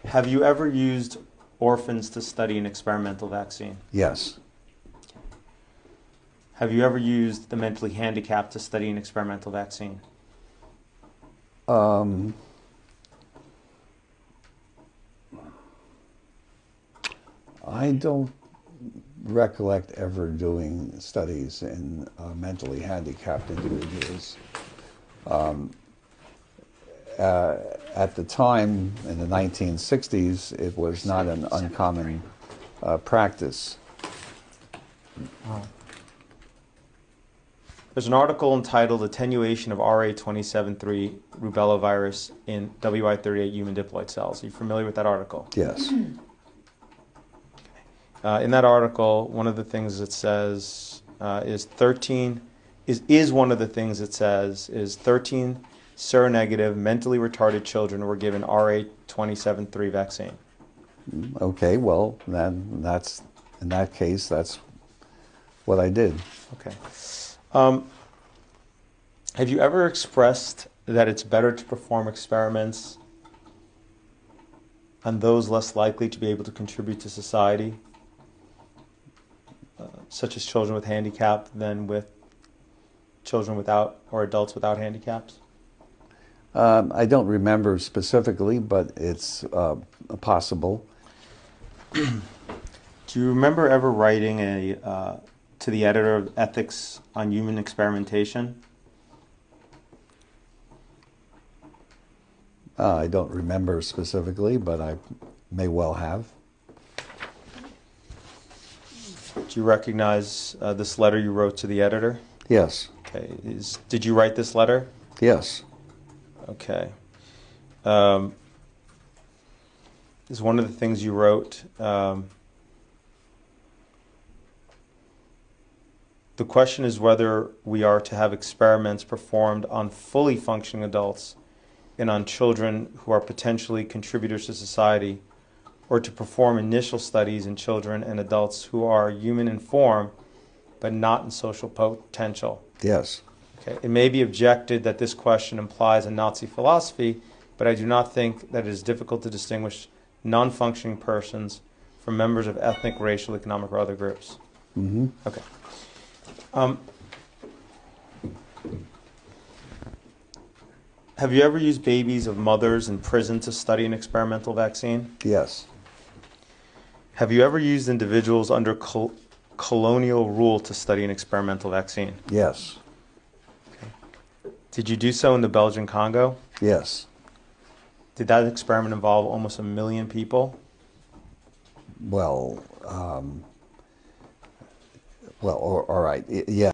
Have you ever used orphans to study an experimental vaccine? Yes. Have you ever used the mentally handicapped to study an experimental vaccine? I don't recollect ever doing studies in mentally handicapped individuals. At the time, in the 1960s, it was not an uncommon practice. There's an article entitled Attenuation of RA273 Rubella Virus in WI38 Human Diploid Cells. Are you familiar with that article? Yes. In that article, one of the things it says is one of the things it says is 13 seronegative, mentally retarded children were given RA273 vaccine. Okay, well, then that's, in that case, that's what I did. Okay. Have you ever expressed that it's better to perform experiments on those less likely to be able to contribute to society, such as children with handicap, than with children without or adults without handicaps? I don't remember specifically, but it's possible. Do you remember ever writing to the editor of Ethics on Human Experimentation? I don't remember specifically, but I may well have. Do you recognize this letter you wrote to the editor? Yes. Okay. Did you write this letter? Yes. Okay. Is one of the things you wrote, the question is whether we are to have experiments performed on fully functioning adults and on children who are potentially contributors to society, or to perform initial studies in children and adults who are human in form but not in social potential. Yes. Okay. It may be objected that this question implies a Nazi philosophy, but I do not think that it is difficult to distinguish non-functioning persons from members of ethnic, racial, economic, or other groups. Mm-hmm. Okay. Have you ever used babies of mothers in prison to study an experimental vaccine? Yes. Have you ever used individuals under colonial rule to study an experimental vaccine? Yes. Okay. Did you do so in the Belgian Congo? Yes. Did that experiment involve almost 1 million people? Well, all right. Yeah.